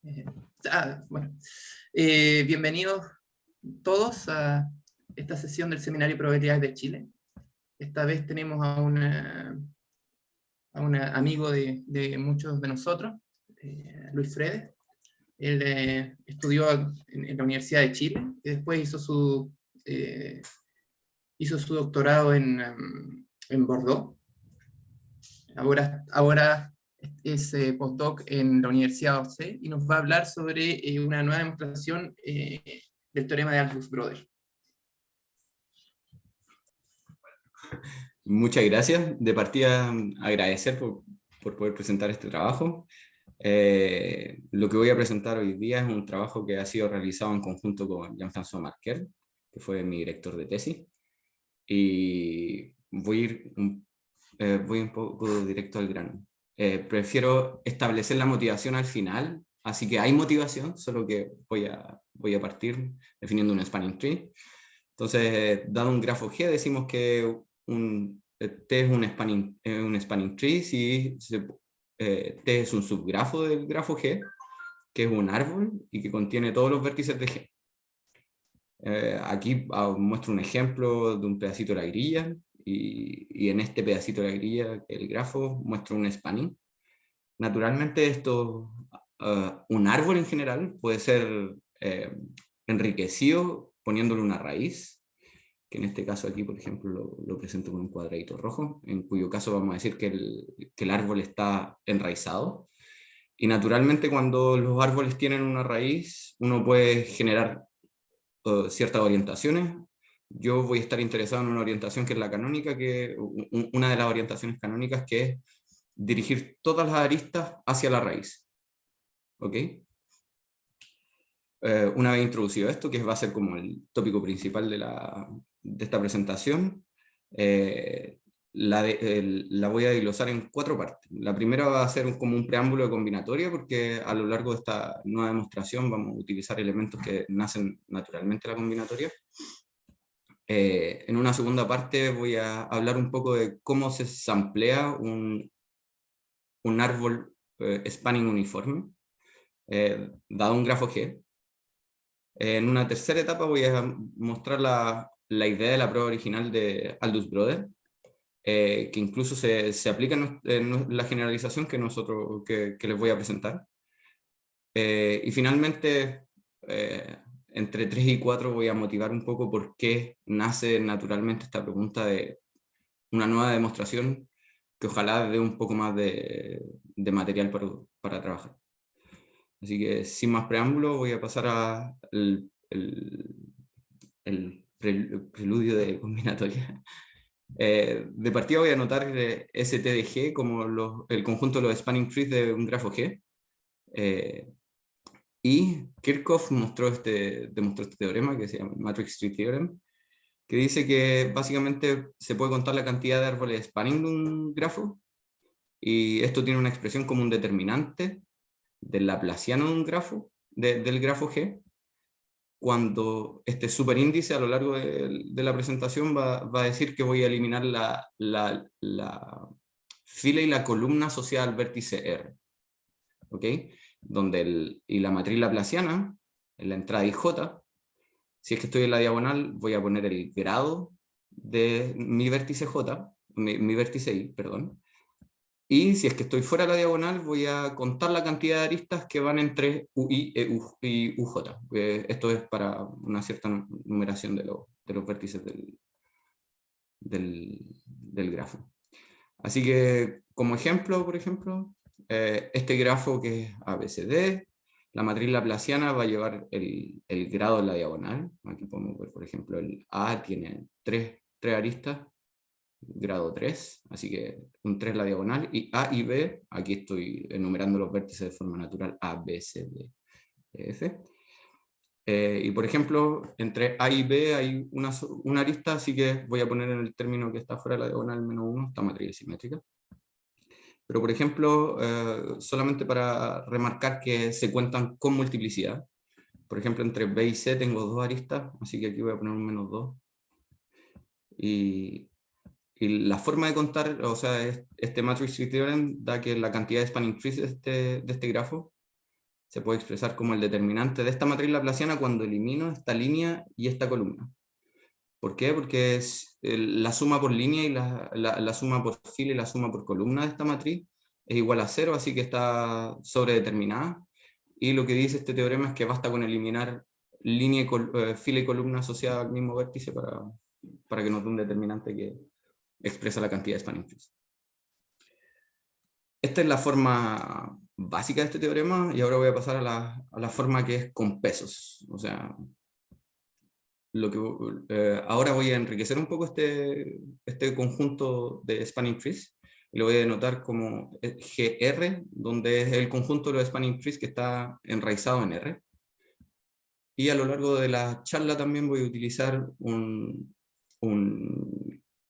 Eh, bueno. Bienvenidos todos a esta sesión del Seminario de Probabilidades de Chile. Esta vez tenemos a un amigo de muchos de nosotros, Luis Fredes. Él estudió en la Universidad de Chile y después hizo su doctorado en Bordeaux. Ahora es postdoc en la Universidad de Orsay y nos va a hablar sobre una nueva demostración del teorema de Aldous-Broder. Muchas gracias. De partida, agradecer por poder presentar este trabajo. Lo que voy a presentar hoy día es un trabajo que ha sido realizado en conjunto con Jean-François Marquer, que fue mi director de tesis. Y voy un poco directo al grano. Prefiero establecer la motivación al final, así que hay motivación, solo que voy a partir definiendo un spanning tree. Entonces, dado un grafo G, decimos que T es un spanning tree si T es un subgrafo del grafo G, que es un árbol y que contiene todos los vértices de G. Aquí muestro un ejemplo de un pedacito de la grilla, y en este pedacito de la grilla, el grafo, muestro un spanning. Naturalmente un árbol en general puede ser enriquecido poniéndole una raíz, que en este caso aquí, por ejemplo, lo presento con un cuadradito rojo, en cuyo caso vamos a decir que el árbol está enraizado. Y naturalmente cuando los árboles tienen una raíz, uno puede generar ciertas orientaciones. Yo voy a estar interesado en una orientación que es la canónica, una de las orientaciones canónicas, que es dirigir todas las aristas hacia la raíz. ¿Ok? Una vez introducido esto, que va a ser como el tópico principal de esta presentación, la voy a desglosar en 4 partes. La primera va a ser como un preámbulo de combinatoria, porque a lo largo de esta nueva demostración vamos a utilizar elementos que nacen naturalmente de la combinatoria. En una segunda parte voy a hablar un poco de cómo se samplea un árbol spanning uniforme, dado un grafo G. En una tercera etapa voy a mostrar la idea de la prueba original de Aldous-Broder, que incluso se aplica en la generalización que les voy a presentar. Y finalmente, entre 3 y 4 voy a motivar un poco por qué nace naturalmente esta pregunta de una nueva demostración que ojalá dé un poco más de material para trabajar. Así que sin más preámbulo voy a pasar al preludio de combinatoria. De partida voy a anotar ST de G como el conjunto de los spanning trees de un grafo G. Y Kirchhoff demostró este teorema que se llama Matrix Tree Theorem, que dice que básicamente se puede contar la cantidad de árboles spanning de un grafo, y esto tiene una expresión como un determinante del laplaciano de un grafo, del grafo G, cuando este superíndice a lo largo de la presentación va a decir que voy a eliminar la fila y la columna asociada al vértice R. ¿Ok? Y la matriz laplaciana, en la entrada IJ, si es que estoy en la diagonal, voy a poner el grado de mi vértice J, mi vértice I, perdón. Y si es que estoy fuera de la diagonal, voy a contar la cantidad de aristas que van entre UI y UJ. Esto es para una cierta numeración de los vértices del grafo. Así que, como ejemplo, por ejemplo, este grafo que es ABCD, la matriz laplaciana va a llevar el grado en la diagonal. Aquí podemos ver, por ejemplo, el A tiene 3 aristas, grado 3, así que un 3 la diagonal, y A y B, aquí estoy enumerando los vértices de forma natural, A, B, C, D, E, F. Y por ejemplo, entre A y B hay una arista, así que voy a poner en el término que está fuera de la diagonal -1, esta matriz simétrica. Pero por ejemplo, solamente para remarcar que se cuentan con multiplicidad. Por ejemplo, entre B y C tengo 2 aristas, así que aquí voy a poner un -2. Y la forma de contar, o sea, este matrix tree theorem da que la cantidad de spanning trees de este grafo se puede expresar como el determinante de esta matriz laplaciana cuando elimino esta línea y esta columna. ¿Por qué? Porque es la suma por línea y la suma por fila y la suma por columna de esta matriz es igual a 0, así que está sobredeterminada. Y lo que dice este teorema es que basta con eliminar línea y fila y columna asociada al mismo vértice para que nos dé un determinante que expresa la cantidad de spanning trees. Esta es la forma básica de este teorema, y ahora voy a pasar a la forma que es con pesos. O sea, ahora voy a enriquecer un poco este conjunto de spanning trees, y lo voy a denotar como GR, donde es el conjunto de los spanning trees que está enraizado en R. Y a lo largo de la charla también voy a utilizar un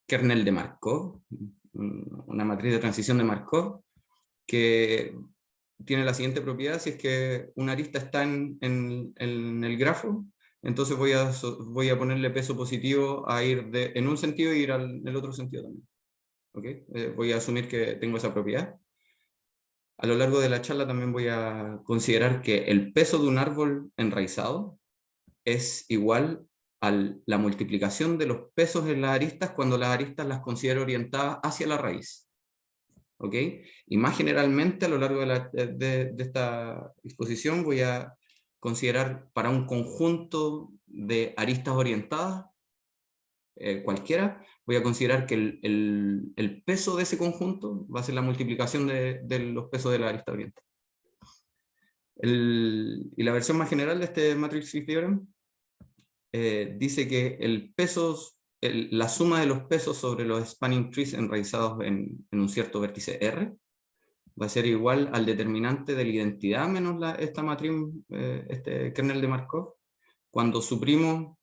kernel de Markov, una matriz de transición de Markov, que tiene la siguiente propiedad: si es que una arista está en el grafo, entonces voy a ponerle peso positivo a ir en un sentido y ir en el otro sentido también. ¿Okay? Voy a asumir que tengo esa propiedad. A lo largo de la charla también voy a considerar que el peso de un árbol enraizado es igual a la multiplicación de los pesos en las aristas cuando las aristas las considero orientadas hacia la raíz. ¿Ok? Y más generalmente a lo largo de esta exposición voy a considerar para un conjunto de aristas orientadas, cualquiera, voy a considerar que el peso de ese conjunto va a ser la multiplicación de los pesos de la arista orientada. Y la versión más general de este Matrix Tree Theorem dice que la suma de los pesos sobre los spanning trees enraizados en un cierto vértice R va a ser igual al determinante de la identidad menos esta matriz, este kernel de Markov, cuando suprimo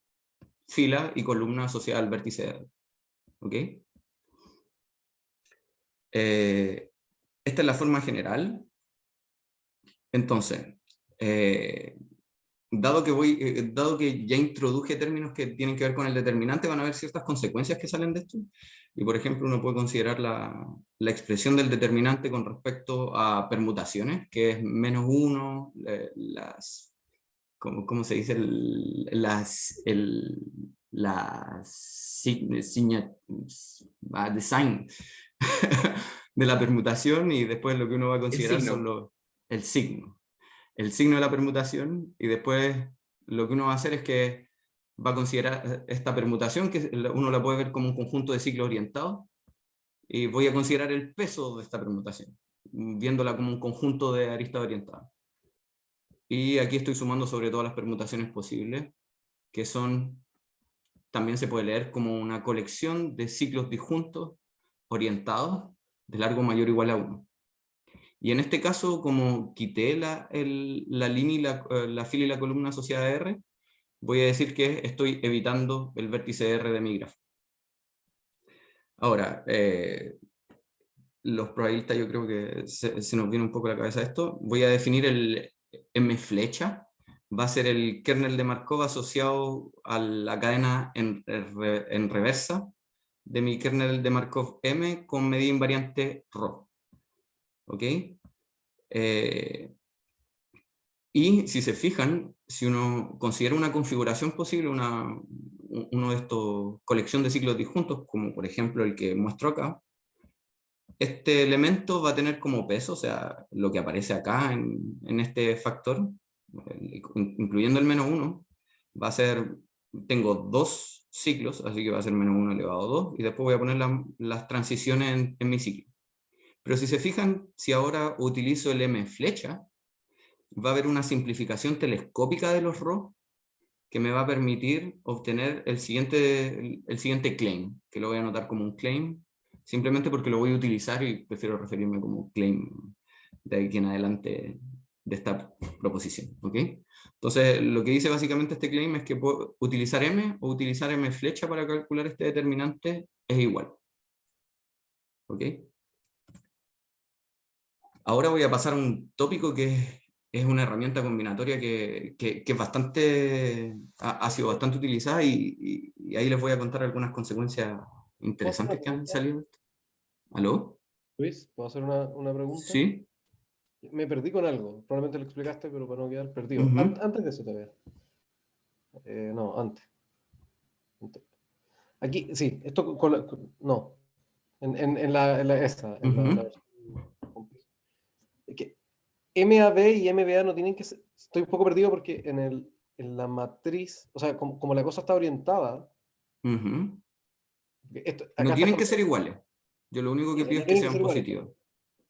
fila y columna asociada al vértice R. ¿Ok? Esta es la forma general. Entonces, dado que ya introduje términos que tienen que ver con el determinante, van a haber ciertas consecuencias que salen de esto. Y por ejemplo, uno puede considerar la expresión del determinante con respecto a permutaciones, que es -1, ¿cómo se dice? Design de la permutación, y después lo que uno va a considerar son el signo de la permutación, y después lo que uno va a hacer es que va a considerar esta permutación, que uno la puede ver como un conjunto de ciclos orientados, y voy a considerar el peso de esta permutación, viéndola como un conjunto de aristas orientadas. Y aquí estoy sumando sobre todas las permutaciones posibles, que también se puede leer como una colección de ciclos disjuntos orientados de largo mayor o igual a 1. Y en este caso, como quité la línea y la fila y la columna asociada a R, voy a decir que estoy evitando el vértice R de mi grafo. Ahora, los probabilistas, yo creo que se nos viene un poco a la cabeza esto. Voy a definir el M flecha. Va a ser el kernel de Markov asociado a la cadena en reversa de mi kernel de Markov M con medida invariante ρ. ¿Ok? Y si se fijan, si uno considera una configuración posible, uno de estos colección de ciclos disjuntos, como por ejemplo el que muestro acá, este elemento va a tener como peso, o sea, lo que aparece acá en este factor, incluyendo el -1, va a ser, tengo 2 ciclos, así que va a ser -1 elevado a 2, y después voy a poner las transiciones en mi ciclo. Pero si se fijan, si ahora utilizo el M flecha, va a haber una simplificación telescópica de los ρ que me va a permitir obtener el siguiente claim, que lo voy a anotar como un claim, simplemente porque lo voy a utilizar y prefiero referirme como claim de aquí en adelante de esta proposición. ¿Ok? Entonces, lo que dice básicamente este claim es que puedo utilizar M o utilizar M flecha para calcular este determinante es igual. ¿Ok? Ahora voy a pasar a un tópico que es una herramienta combinatoria que es ha sido bastante utilizada, y ahí les voy a contar algunas consecuencias ¿Puedo hacer una interesantes que han pregunta? salido de esto. ¿Aló? Luis, ¿puedo hacer una pregunta? ¿Sí? Me perdí con algo. Probablemente lo explicaste, pero para no quedar perdido. Ujú, Antes de eso todavía. No, antes. Aquí, sí, esto no. En la ujú. versión. Es que MAB y MBA no tienen que ser. Estoy un poco perdido porque en la matriz, o sea, como la cosa está orientada, Ujú. acá No está tienen que faltando. ser iguales. Yo lo único que Eso, pido no es que tienen que sean ser iguales, positivos.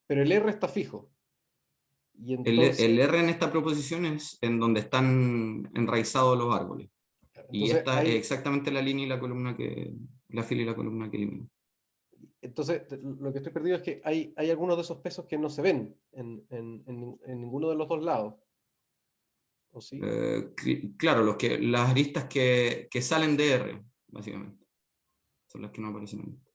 pero el R está fijo. Y El entonces, R en esta proposición es en donde están enraizados los árboles. Y entonces esta es hay, exactamente la línea y la columna la fila y la columna que elimino. entonces lo que estoy perdido es que hay algunos de esos pesos que no se ven en ninguno de los dos lados. ¿O sí? Claro, las aristas que salen de R, básicamente, son las que no aparecen en esto.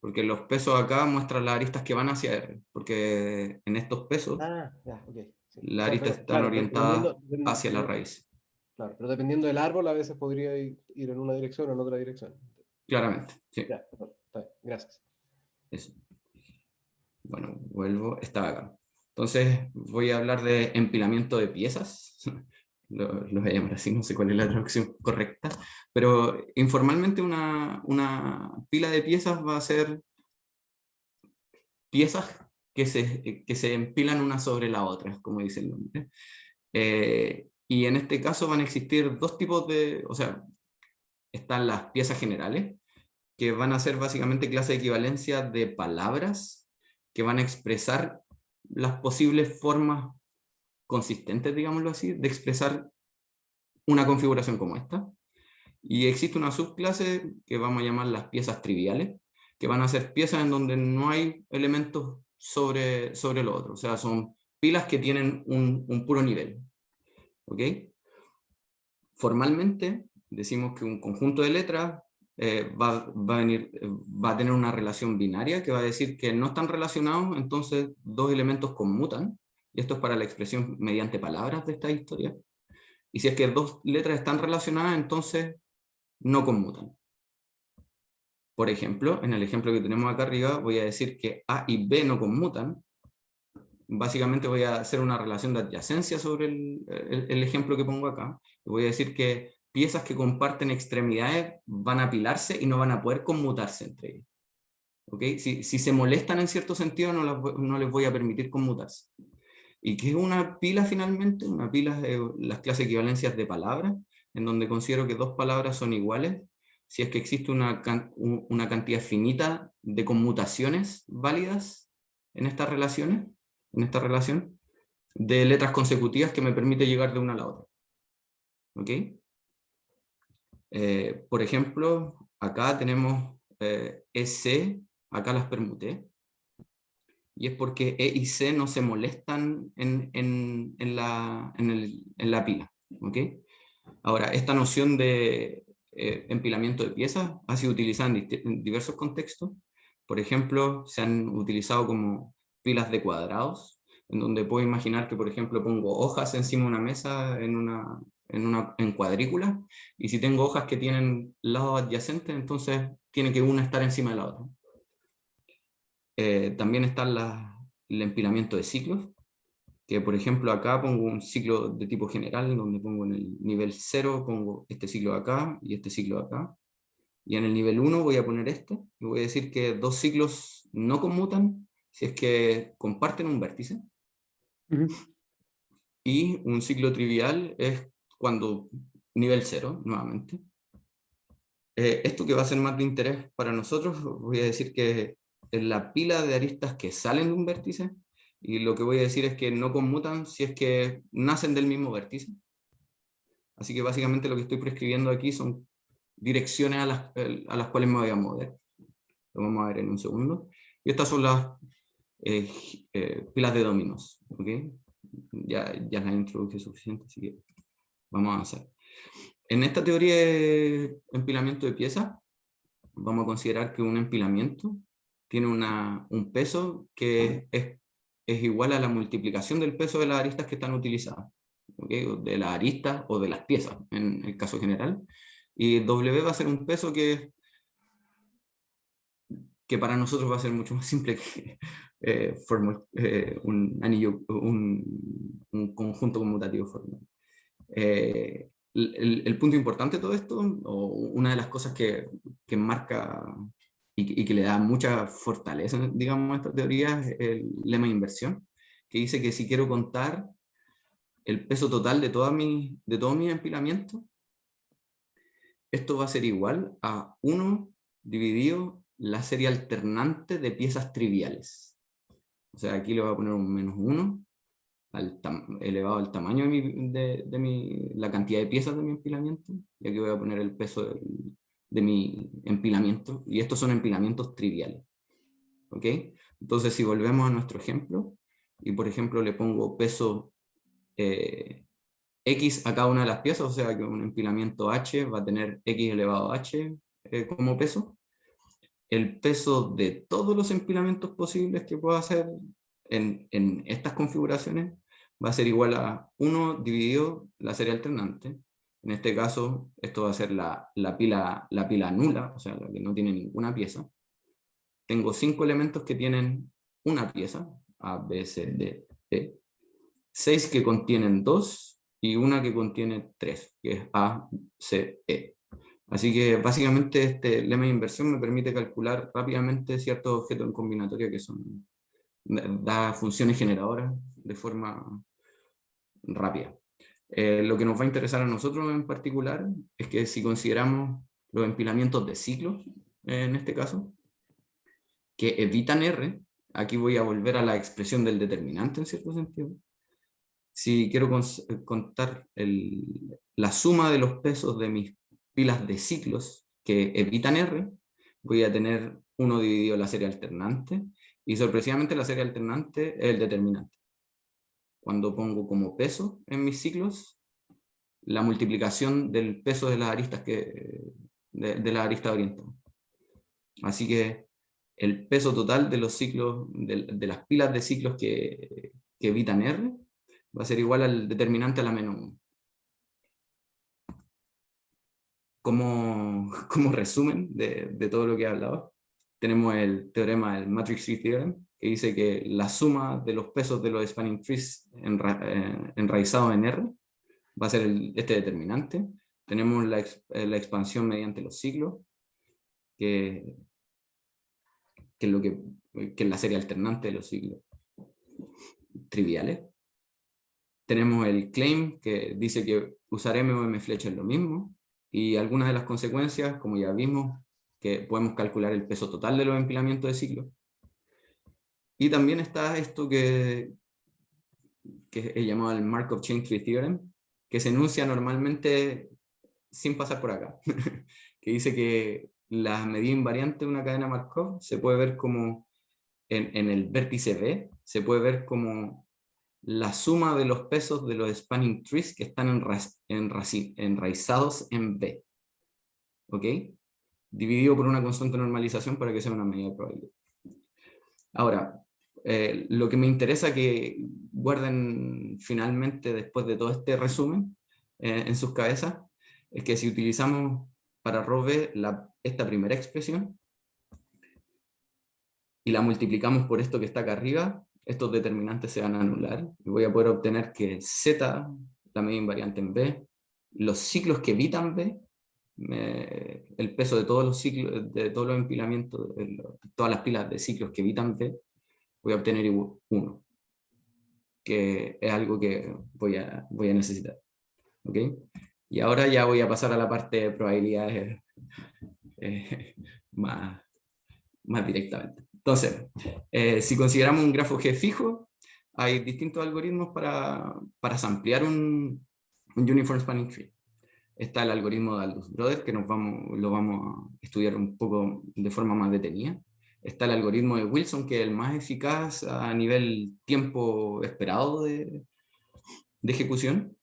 Porque los pesos acá muestran las aristas que van hacia R, porque en estos pesos Ah, ya, ok. Sí. O las sea, aristas pero están claro, orientadas hacia la raíz, claro, pero dependiendo del árbol, a veces podría ir en una dirección o en otra dirección. claramente. Sí, Ya, bueno, está bien, gracias. eso. Bueno, vuelvo, estaba acá. Entonces voy a hablar de empilamiento de piezas. Lo voy a llamar así, no sé cuál es la traducción correcta, pero informalmente una pila de piezas va a ser piezas que se empilan una sobre la otra, como dice el nombre. Y en este caso van a existir dos tipos o sea, están las piezas generales, que van a ser básicamente clase de equivalencia de palabras que van a expresar las posibles formas consistentes, digámoslo así, de expresar una configuración como esta. Y existe una subclase que vamos a llamar las piezas triviales, que van a ser piezas en donde no hay elementos sobre lo otro, o sea, son pilas que tienen un puro nivel. ¿Ok? Formalmente decimos que un conjunto de letras va a tener una relación binaria que va a decir que no están relacionados, entonces dos elementos conmutan, y esto es para la expresión mediante palabras de esta historia. Y si es que dos letras están relacionadas, entonces no conmutan. Por ejemplo, en el ejemplo que tenemos acá arriba, voy a decir que A y B no conmutan. Básicamente voy a hacer una relación de adyacencia sobre el ejemplo que pongo acá. Voy a decir que piezas que comparten extremidades van a apilarse y no van a poder conmutarse entre ellas. ¿Okay? Si se molestan en cierto sentido, no les voy a permitir conmutarse. ¿Y qué es una pila finalmente? Una pila es las clases equivalencias de palabras, en donde considero que dos palabras son iguales si es que existe una cantidad finita de conmutaciones válidas en estas relaciones, en esta relación, de letras consecutivas que me permite llegar de una a la otra. ¿Ok? Por ejemplo, acá tenemos EC, acá las permuté, y es porque E y C no se molestan en la pila. ¿Ok? Ahora, esta noción de empilamiento de piezas ha sido utilizada en diversos contextos. Por ejemplo, se han utilizado como pilas de cuadrados, en donde puedo imaginar que, por ejemplo, pongo hojas encima de una mesa en cuadrícula, y si tengo hojas que tienen lados adyacentes, entonces tiene que una estar encima de la otra. También está el empilamiento de ciclos, que por ejemplo acá pongo un ciclo de tipo general, donde pongo en el nivel 0, pongo este ciclo acá y este ciclo acá, y en el nivel 1 voy a poner este, y voy a decir que dos ciclos no conmutan si es que comparten un vértice, y un ciclo trivial es cuando nivel 0, nuevamente. Esto que va a ser más de interés para nosotros, voy a decir que en la pila de aristas que salen de un vértice, y lo que voy a decir es que no conmutan si es que nacen del mismo vértice. Así que básicamente lo que estoy prescribiendo aquí son direcciones a las cuales me voy a mover. Lo vamos a ver en un segundo. Y estas son las eh, pilas de dominos. ¿Okay? Ya las introduje suficiente, así que vamos a avanzar. En esta teoría de empilamiento de piezas, vamos a considerar que un empilamiento tiene un peso que es igual a la multiplicación del peso de las aristas que están utilizadas, ¿okay? De las aristas o de las piezas, en el caso general. Y W va a ser un peso que que para nosotros va a ser mucho más simple que un anillo, un conjunto conmutativo formal. El punto importante de todo esto, o una de las cosas que marca y que le da mucha fortaleza, digamos, a esta teoría, es el lema de inversión, que dice que si quiero contar el peso total de todos mis empilamientos, esto va a ser igual a 1 dividido la serie alternante de piezas triviales. O sea, aquí le voy a poner un -1 elevado al tamaño de la cantidad de piezas de mi empilamiento, y aquí voy a poner el peso de mi empilamiento, y estos son empilamientos triviales. ¿Ok? Entonces, si volvemos a nuestro ejemplo, y por ejemplo le pongo peso X a cada una de las piezas, o sea que un empilamiento H va a tener X elevado a H como peso, el peso de todos los empilamientos posibles que pueda hacer en estas configuraciones va a ser igual a 1 dividido la serie alternante. En este caso, esto va a ser la pila nula, o sea, la que no tiene ninguna pieza. Tengo 5 elementos que tienen una pieza, A, B, C, D, E. 6 que contienen 2 y una que contiene 3, que es A, C, E. Así que básicamente este lema de inversión me permite calcular rápidamente ciertos objetos en combinatoria que da funciones generadoras de forma rápida. Lo que nos va a interesar a nosotros en particular es que si consideramos los empilamientos de ciclos, en este caso, que evitan R, aquí voy a volver a la expresión del determinante en cierto sentido. Si quiero contar la suma de los pesos de mis pilas de ciclos que evitan R, voy a tener 1 dividido la serie alternante, y sorpresivamente la serie alternante es el determinante. Cuando pongo como peso en mis ciclos, la multiplicación del peso de las aristas de la arista orientada. Así que el peso total de los ciclos, de las pilas de ciclos que evitan R, va a ser igual al determinante a la -1. Como resumen de todo lo que he hablado, tenemos el teorema del Matrix Tree Theorem, que dice que la suma de los pesos de los spanning trees enraizados en R va a ser este determinante. Tenemos la expansión mediante los ciclos, que es la serie alternante de los ciclos triviales. Tenemos el claim, que dice que usar M o M flecha es lo mismo, y algunas de las consecuencias, como ya vimos, que podemos calcular el peso total de los empilamientos de ciclo. Y también está esto que es llamado el Markov Chain Tree Theorem, que se enuncia normalmente sin pasar por acá, que dice que la medida invariante de una cadena Markov se puede ver como, en el vértice B, se puede ver como la suma de los pesos de los spanning trees que están enraizados en B. ¿Ok? Dividido por una constante de normalización para que sea una medida de probabilidad. Ahora, lo que me interesa que guarden finalmente, después de todo este resumen, en sus cabezas, es que si utilizamos para ρ esta primera expresión y la multiplicamos por esto que está acá arriba, estos determinantes se van a anular y voy a poder obtener que Z, la medida invariante en B, los ciclos que evitan B, el peso de todos los ciclos, de todos los empilamientos, todas las pilas de ciclos que evitan B, voy a obtener 1, que es algo que voy a necesitar. ¿Ok? Y ahora ya voy a pasar a la parte de probabilidades más directamente. Entonces, si consideramos un grafo G fijo, hay distintos algoritmos para samplear un Uniform Spanning Tree. Está el algoritmo de Aldous-Brothers, que lo vamos a estudiar un poco de forma más detenida. Está el algoritmo de Wilson, que es el más eficaz a nivel tiempo esperado de ejecución.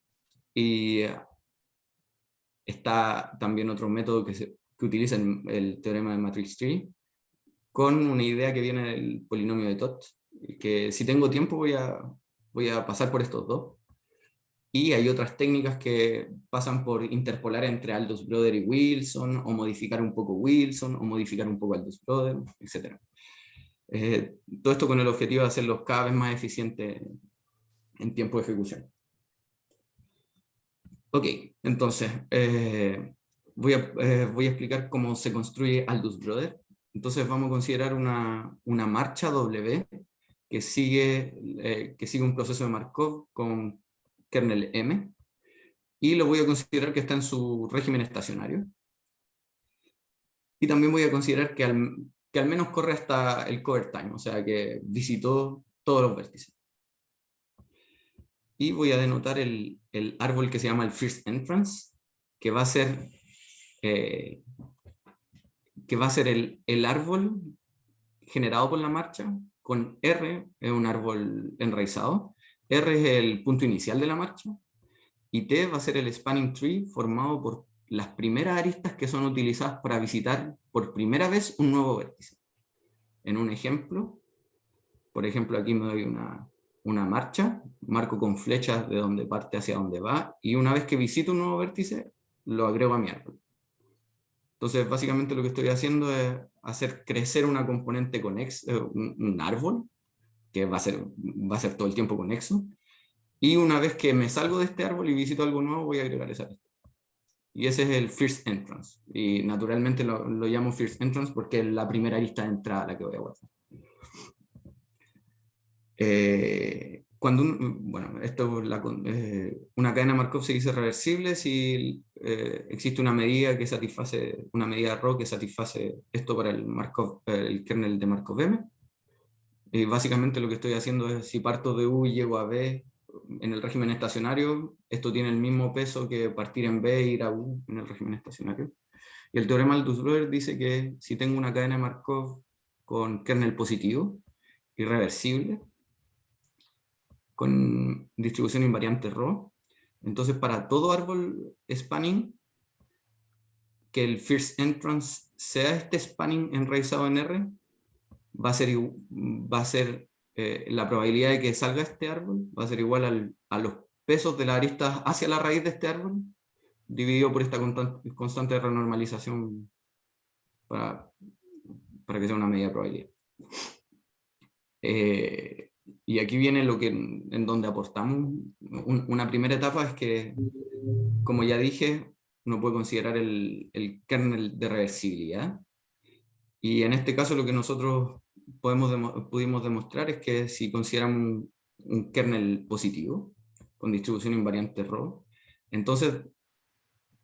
Y está también otro método que utiliza el teorema de Matrix Tree, con una idea que viene del polinomio de Tott, que si tengo tiempo voy a pasar por estos dos. Y hay otras técnicas que pasan por interpolar entre Aldous Brother y Wilson, o modificar un poco Wilson, o modificar un poco Aldous Brother, etc. Todo esto con el objetivo de hacerlos cada vez más eficientes en tiempo de ejecución. Ok, entonces, voy a explicar cómo se construye Aldous Brother. Entonces vamos a considerar una marcha W que sigue un proceso de Markov con kernel M, y lo voy a considerar que está en su régimen estacionario. Y también voy a considerar que al menos corre hasta el cover time, o sea que visitó todos los vértices. Y voy a denotar el árbol que se llama el first entrance, que va a ser el árbol generado por la marcha, con R, es un árbol enraizado, R es el punto inicial de la marcha, y T va a ser el spanning tree formado por las primeras aristas que son utilizadas para visitar por primera vez un nuevo vértice. En un ejemplo, por ejemplo, aquí me doy una marcha, marco con flechas de donde parte hacia donde va, y una vez que visito un nuevo vértice, lo agrego a mi árbol. Entonces, básicamente lo que estoy haciendo es hacer crecer una componente conexa, un árbol, que va a ser todo el tiempo conexo, y una vez que me salgo de este árbol y visito algo nuevo, voy a agregar esa arista. Y ese es el first entrance. Y naturalmente lo llamo first entrance porque es la primera arista de entrada a la que voy a guardar. Esto es una cadena Markov se dice reversible si existe una medida que satisface, una medida ρ que satisface esto para el kernel de Markov M. Y básicamente lo que estoy haciendo es, si parto de U y llego a B en el régimen estacionario, esto tiene el mismo peso que partir en B e ir a U en el régimen estacionario. Y el teorema de Aldous-Brother dice que si tengo una cadena de Markov con kernel positivo, irreversible, con distribución invariante ρ, entonces para todo árbol spanning, que el first entrance sea este spanning enraizado en R, va a ser la probabilidad de que salga este árbol va a ser igual a los pesos de la arista hacia la raíz de este árbol, dividido por esta constante de renormalización para que sea una medida de probabilidad. Y aquí viene en donde aportamos. Una primera etapa es que, como ya dije, uno puede considerar el kernel de reversibilidad. Y en este caso lo que nosotros pudimos demostrar es que si consideramos un kernel positivo, con distribución invariante ρ, entonces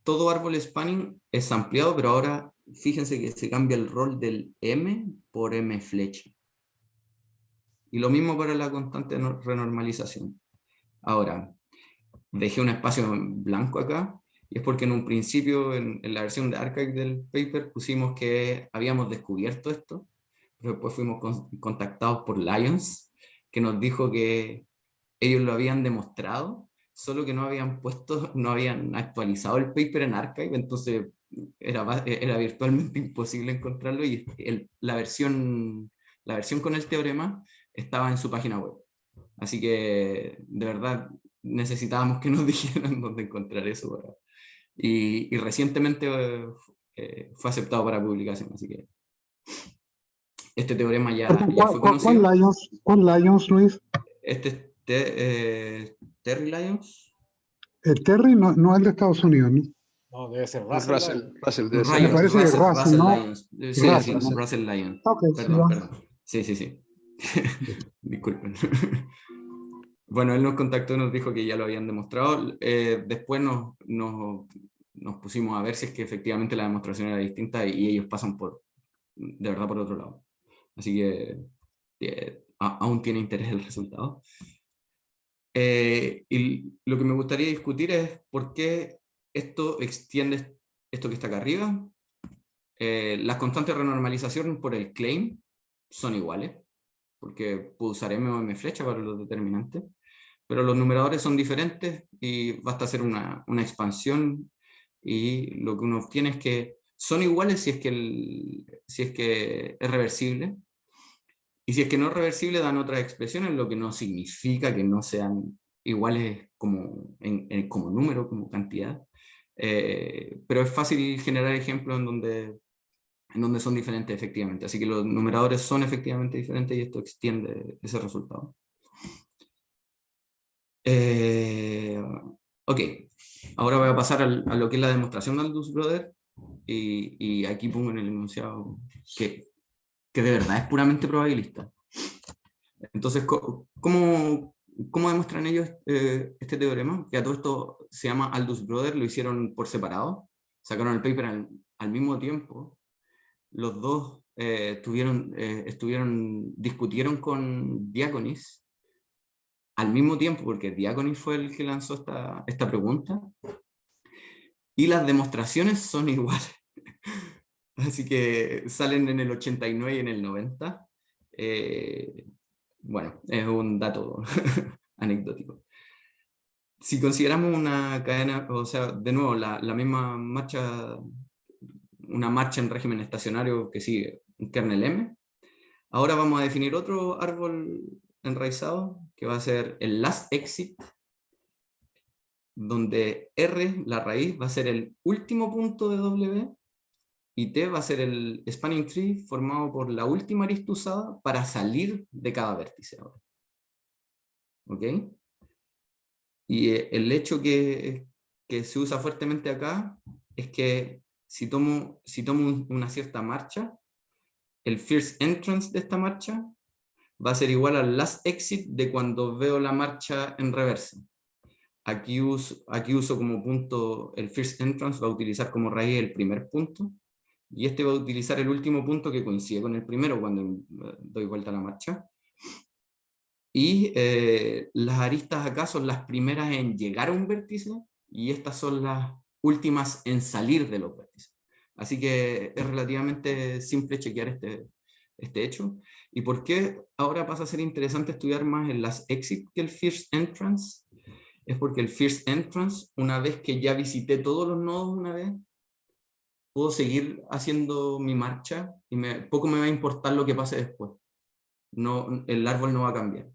todo árbol spanning es ampliado, pero ahora fíjense que se cambia el rol del M por M flecha. Y lo mismo para la constante de renormalización. Ahora, dejé un espacio en blanco acá, y es porque en un principio, en la versión de archive del paper, pusimos que habíamos descubierto esto, pero después fuimos contactados por Lyons, que nos dijo que ellos lo habían demostrado, solo que no habían actualizado el paper en archive, entonces era virtualmente imposible encontrarlo, y la versión con el teorema estaba en su página web. Así que, de verdad, necesitábamos que nos dijeran dónde encontrar eso. Y recientemente fue aceptado para publicación, así que este teorema ya fue conocido. ¿Cuál Lyons, Luis? Este es Terry Lyons. Terry no es el de Estados Unidos, ¿no? No, debe ser Russell debe ser. Me parece que Russell, ¿no? Lyons. Sí, Russell Lyons. Okay, perdón. Sí. Disculpen. Bueno, él nos contactó y nos dijo que ya lo habían demostrado. Después nos pusimos a ver si es que efectivamente la demostración era distinta, y ellos pasan de verdad por otro lado. Así que aún tiene interés el resultado. Y lo que me gustaría discutir es por qué esto extiende esto que está acá arriba. Las constantes de renormalización por el claim son iguales, porque puedo usar M o M flecha para los determinantes, pero los numeradores son diferentes y basta hacer una expansión, y lo que uno obtiene es que son iguales si es que es reversible, y si es que no es reversible dan otras expresiones, lo que no significa que no sean iguales como número, como cantidad, pero es fácil generar ejemplos en donde son diferentes efectivamente, así que los numeradores son efectivamente diferentes y esto extiende ese resultado. Ok, ahora voy a pasar a lo que es la demostración de Aldous-Broder, y aquí pongo en el enunciado que de verdad es puramente probabilista. Entonces, ¿cómo demuestran ellos este teorema? Que a todo esto se llama Aldous-Broder, lo hicieron por separado, sacaron el paper al mismo tiempo. Los dos discutieron con Diaconis al mismo tiempo, porque Diaconis fue el que lanzó esta pregunta, y las demostraciones son iguales. Así que salen en el 89 y en el 90. Bueno, es un dato anecdótico. Si consideramos una cadena, o sea, de nuevo, la misma marcha, una marcha en régimen estacionario que sigue un kernel M, ahora vamos a definir otro árbol enraizado, que va a ser el last exit, donde R, la raíz, va a ser el último punto de W, y T va a ser el spanning tree formado por la última arista usada para salir de cada vértice ahora. ¿Ok? Y el hecho que se usa fuertemente acá es que si tomo una cierta marcha, el first entrance de esta marcha va a ser igual al last exit de cuando veo la marcha en reversa. Aquí uso como punto, el first entrance va a utilizar como raíz el primer punto, y este va a utilizar el último punto que coincide con el primero cuando doy vuelta a la marcha. Y las aristas acá son las primeras en llegar a un vértice, y estas son las últimas en salir de los vértices. Así que es relativamente simple chequear este hecho. ¿Y por qué ahora pasa a ser interesante estudiar más el last exit que el first entrance? Es porque el first entrance, una vez que ya visité todos los nodos una vez, puedo seguir haciendo mi marcha y poco me va a importar lo que pase después. No, el árbol no va a cambiar.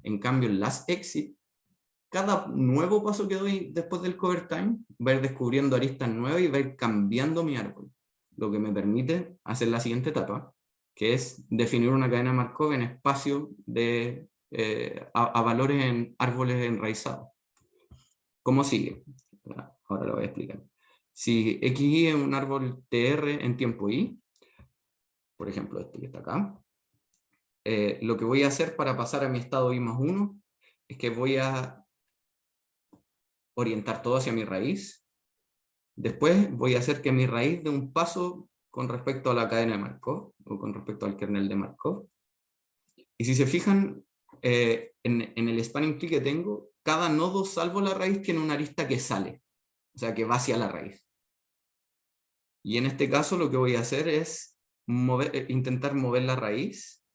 En cambio, el last exit, cada nuevo paso que doy después del cover time, va a ir descubriendo aristas nuevas y va a ir cambiando mi árbol, lo que me permite hacer la siguiente etapa, que es definir una cadena Markov en espacio a valores en árboles enraizados. ¿Cómo sigue? Ahora lo voy a explicar. Si xy es un árbol tr en tiempo y, por ejemplo este que está acá, lo que voy a hacer para pasar a mi estado i+1 es que voy a orientar todo hacia mi raíz. Después voy a hacer que mi raíz dé un paso con respecto a la cadena de Markov, o con respecto al kernel de Markov. Y si se fijan, en el spanning tree que tengo, cada nodo salvo la raíz tiene una arista que sale, o sea, que va hacia la raíz. Y en este caso lo que voy a hacer es intentar mover la raíz.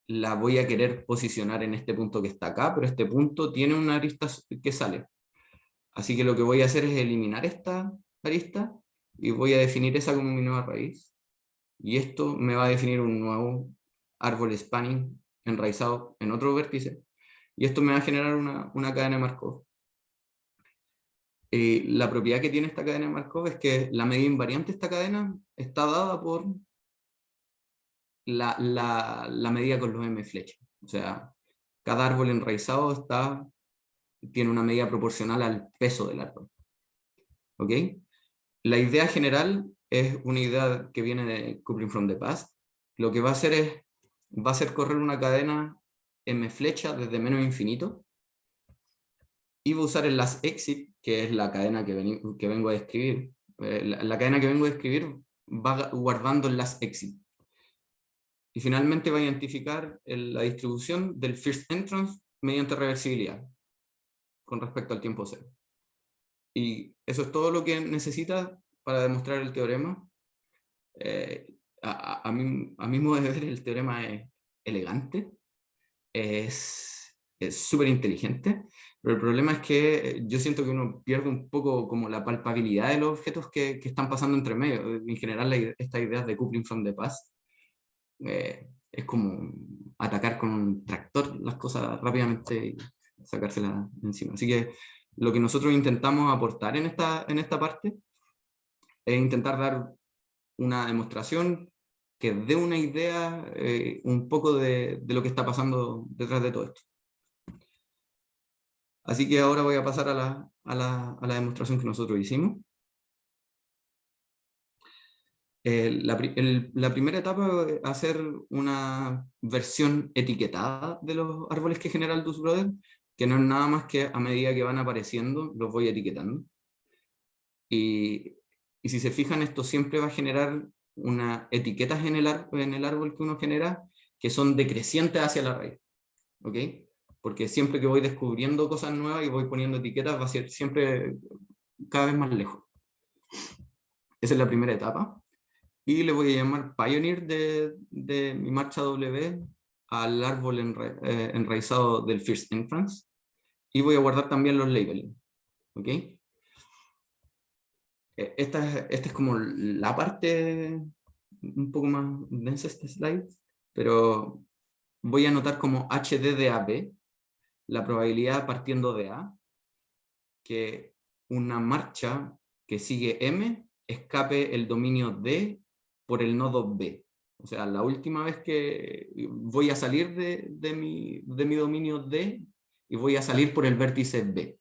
La voy a querer posicionar en este punto que está acá, pero este punto tiene una arista que sale. Así que lo que voy a hacer es eliminar esta arista y voy a definir esa como mi nueva raíz. Y esto me va a definir un nuevo árbol spanning enraizado en otro vértice. Y esto me va a generar una cadena de Markov. La propiedad que tiene esta cadena de Markov es que la medida invariante de esta cadena está dada por la medida con los m flechas. O sea, cada árbol enraizado tiene una medida proporcional al peso del árbol. ¿Ok? La idea general es una idea que viene de Coupling from the Past. Lo que va a hacer correr una cadena m flecha desde menos infinito, y va a usar el last exit, que es la cadena que vengo a describir. La cadena que vengo a describir va guardando el last exit. Y finalmente va a identificar la distribución del first entrance mediante reversibilidad con respecto al tiempo cero. Y eso es todo lo que necesita para demostrar el teorema. A mi modo de ver, el teorema es elegante, es súper inteligente, pero el problema es que yo siento que uno pierde un poco como la palpabilidad de los objetos que están pasando entre medio. En general, estas ideas de coupling from the past es como atacar con un tractor las cosas rápidamente sacársela de encima. Así que lo que nosotros intentamos aportar en esta parte es intentar dar una demostración que dé una idea un poco de lo que está pasando detrás de todo esto. Así que ahora voy a pasar a la demostración que nosotros hicimos. La primera etapa es hacer una versión etiquetada de los árboles que genera el DoesBrother, que no es nada más que a medida que van apareciendo, los voy etiquetando. Y si se fijan, esto siempre va a generar unas etiquetas en el árbol que uno genera, que son decrecientes hacia la raíz. ¿Ok? Porque siempre que voy descubriendo cosas nuevas y voy poniendo etiquetas, va a ser siempre cada vez más lejos. Esa es la primera etapa. Y le voy a llamar Pioneer de mi marcha W al árbol enraizado del First Entrance. Y voy a guardar también los labeling. ¿Ok? Esta es como la parte un poco más densa este slide, pero voy a anotar como HD de AB, la probabilidad partiendo de A, que una marcha que sigue M escape el dominio D por el nodo B. O sea, la última vez que voy a salir de mi dominio D y voy a salir por el vértice B.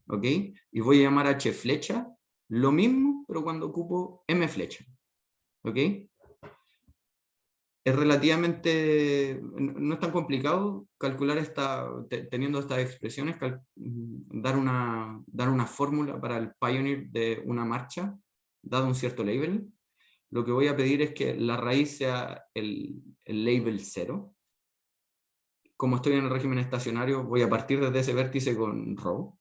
¿Ok? Y voy a llamar H flecha, lo mismo, pero cuando ocupo M flecha. ¿Ok? Es relativamente, no es tan complicado calcular teniendo estas expresiones, dar una fórmula para el Pioneer de una marcha, dado un cierto label. Lo que voy a pedir es que la raíz sea el label 0. Como estoy en el régimen estacionario, voy a partir desde ese vértice con row.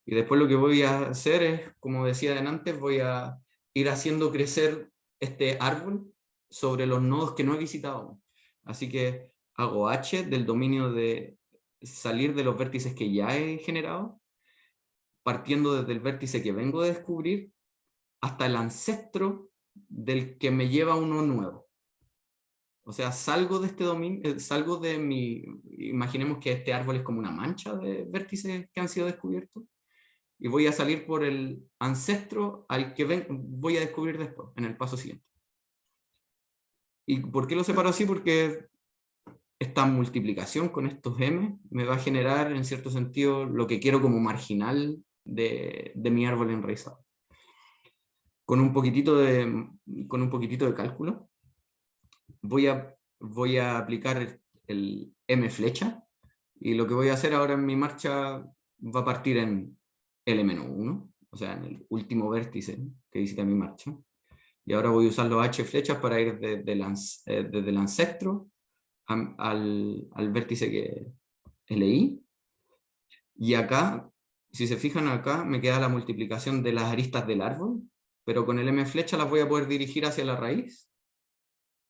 Y después lo que voy a hacer es, como decía antes, voy a ir haciendo crecer este árbol sobre los nodos que no he visitado. Así que hago H del dominio de salir de los vértices que ya he generado, partiendo desde el vértice que vengo a descubrir, hasta el ancestro del que me lleva uno nuevo. O sea, salgo de este dominio, salgo de imaginemos que este árbol es como una mancha de vértices que han sido descubiertos, y voy a salir por el ancestro al que voy a descubrir después, en el paso siguiente. ¿Y por qué lo separo así? Porque esta multiplicación con estos m me va a generar, en cierto sentido, lo que quiero como marginal de mi árbol enraizado. Con un poquitito de cálculo, voy a aplicar el m flecha, y lo que voy a hacer ahora en mi marcha va a partir en L-1, o sea, en el último vértice que visita mi marcha. Y ahora voy a usar los H flechas para ir desde el ancestro al vértice que leí. Y acá, si se fijan acá, me queda la multiplicación de las aristas del árbol, pero con el M flecha las voy a poder dirigir hacia la raíz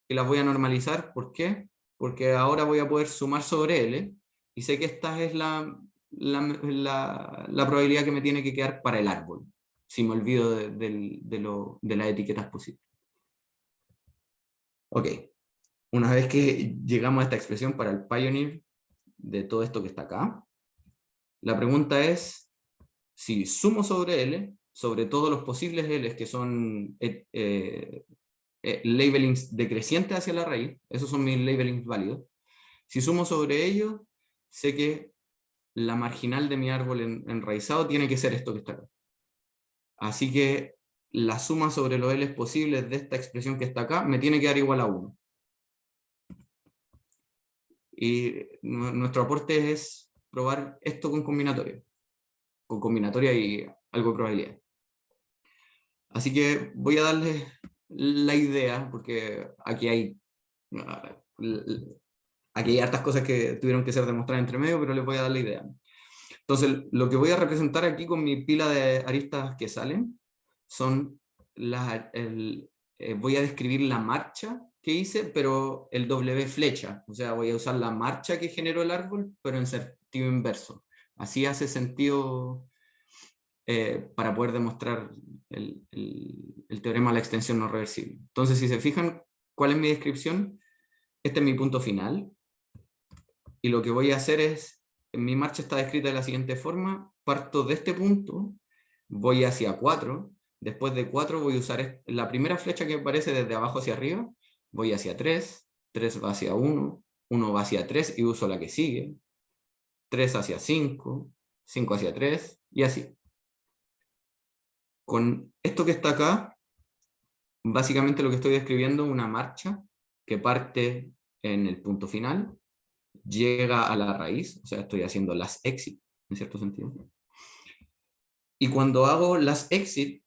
y las voy a normalizar. ¿Por qué? Porque ahora voy a poder sumar sobre L, y sé que esta es la probabilidad que me tiene que quedar para el árbol, si me olvido de las etiquetas posibles. Ok, una vez que llegamos a esta expresión para el Pioneer de todo esto que está acá, la pregunta es, si sumo sobre L, sobre todos los posibles L que son labelings decrecientes hacia la raíz, esos son mis labelings válidos, si sumo sobre ellos, sé que la marginal de mi árbol enraizado tiene que ser esto que está acá. Así que la suma sobre los L posibles de esta expresión que está acá me tiene que dar igual a 1. Y nuestro aporte es probar esto con combinatoria y algo de probabilidad. Así que voy a darles la idea, porque aquí hay hartas cosas que tuvieron que ser demostradas entre medio, pero les voy a dar la idea. Entonces, lo que voy a representar aquí con mi pila de aristas que salen, son voy a describir la marcha que hice, pero el W flecha. O sea, voy a usar la marcha que generó el árbol, pero en sentido inverso. Así hace sentido para poder demostrar el teorema de la extensión no reversible. Entonces, si se fijan, ¿cuál es mi descripción? Este es mi punto final. Y lo que voy a hacer es mi marcha está descrita de la siguiente forma. Parto de este punto, voy hacia 4, después de 4 voy a usar la primera flecha que aparece desde abajo hacia arriba, voy hacia 3, 3 va hacia 1, 1 va hacia 3 y uso la que sigue, 3 hacia 5, 5 hacia 3 y así. Con esto que está acá, básicamente lo que estoy describiendo es una marcha que parte en el punto final, llega a la raíz, o sea, estoy haciendo las exit, en cierto sentido. Y cuando hago las exit,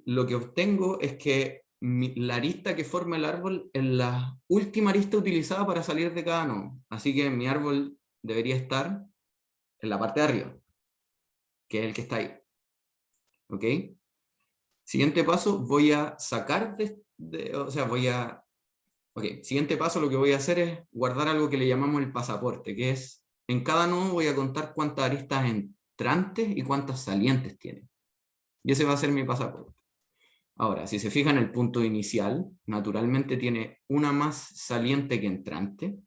lo que obtengo es que la arista que forma el árbol es la última arista utilizada para salir de cada nodo. Así que mi árbol debería estar en la parte de arriba, que es el que está ahí. ¿Ok? Siguiente paso, voy a sacar siguiente paso lo que voy a hacer es guardar algo que le llamamos el pasaporte, que es, en cada nodo voy a contar cuántas aristas entrantes y cuántas salientes tiene. Y ese va a ser mi pasaporte. Ahora, si se fijan, el punto inicial, naturalmente tiene una más saliente que entrante.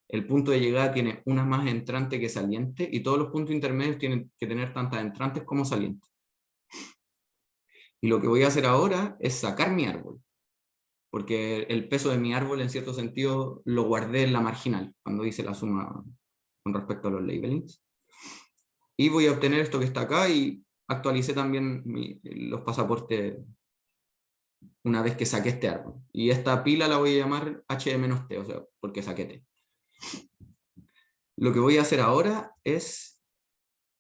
El punto de llegada tiene una más entrante que saliente, y todos los puntos intermedios tienen que tener tantas entrantes como salientes. Y lo que voy a hacer ahora es sacar mi árbol, porque el peso de mi árbol, en cierto sentido, lo guardé en la marginal, cuando hice la suma con respecto a los labelings. Y voy a obtener esto que está acá, y actualicé también los pasaportes una vez que saqué este árbol. Y esta pila la voy a llamar h-t, o sea, porque saqué t. Lo que voy a hacer ahora es,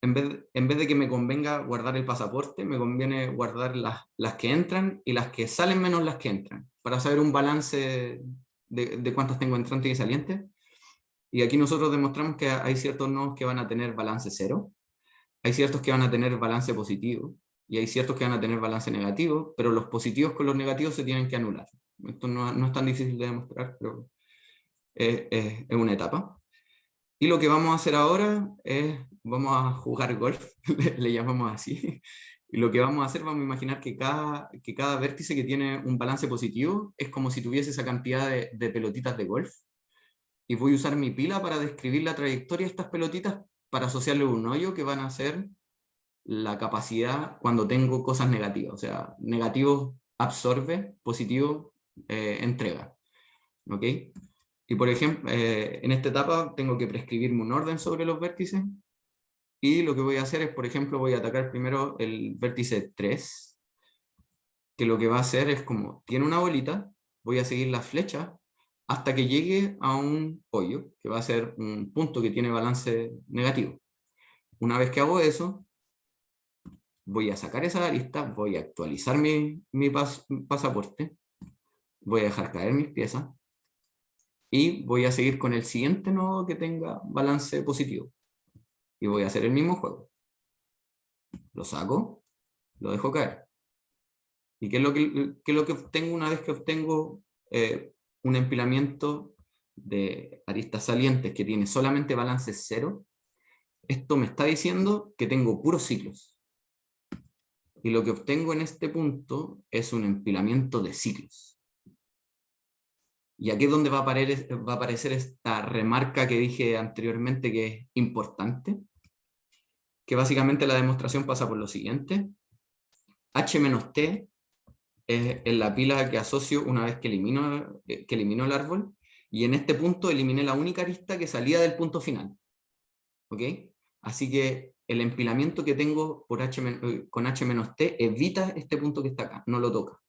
en vez de que me convenga guardar el pasaporte, me conviene guardar las que entran y las que salen menos las que entran, para saber un balance de cuántas tengo entrantes y salientes. Y aquí nosotros demostramos que hay ciertos nodos que van a tener balance 0, hay ciertos que van a tener balance positivo, y hay ciertos que van a tener balance negativo, pero los positivos con los negativos se tienen que anular. Esto no es tan difícil de demostrar, pero es una etapa. Y lo que vamos a hacer ahora es, vamos a jugar golf, le llamamos así. Y lo que vamos a hacer, vamos a imaginar que cada vértice que tiene un balance positivo es como si tuviese esa cantidad de pelotitas de golf. Y voy a usar mi pila para describir la trayectoria de estas pelotitas para asociarle un hoyo que van a ser la capacidad cuando tengo cosas negativas. O sea, negativo absorbe, positivo entrega. ¿Ok? Y por ejemplo, en esta etapa tengo que prescribirme un orden sobre los vértices. Y lo que voy a hacer es, por ejemplo, voy a atacar primero el vértice 3, que lo que va a hacer es como, tiene una bolita, voy a seguir la flecha hasta que llegue a un hoyo, que va a ser un punto que tiene balance negativo. Una vez que hago eso, voy a sacar esa arista, voy a actualizar mi pasaporte, voy a dejar caer mis piezas, y voy a seguir con el siguiente nodo que tenga balance positivo. Y voy a hacer el mismo juego. Lo saco, lo dejo caer. ¿Y qué es lo que obtengo una vez que obtengo un empilamiento de aristas salientes que tiene solamente balance 0? Esto me está diciendo que tengo puros ciclos. Y lo que obtengo en este punto es un empilamiento de ciclos. Y aquí es donde va a aparecer esta remarca que dije anteriormente, que es importante, que básicamente la demostración pasa por lo siguiente. H-t es la pila que asocio una vez que elimino el árbol, y en este punto eliminé la única arista que salía del punto final. ¿Ok? Así que el empilamiento que tengo con H-t evita este punto que está acá, no lo toca.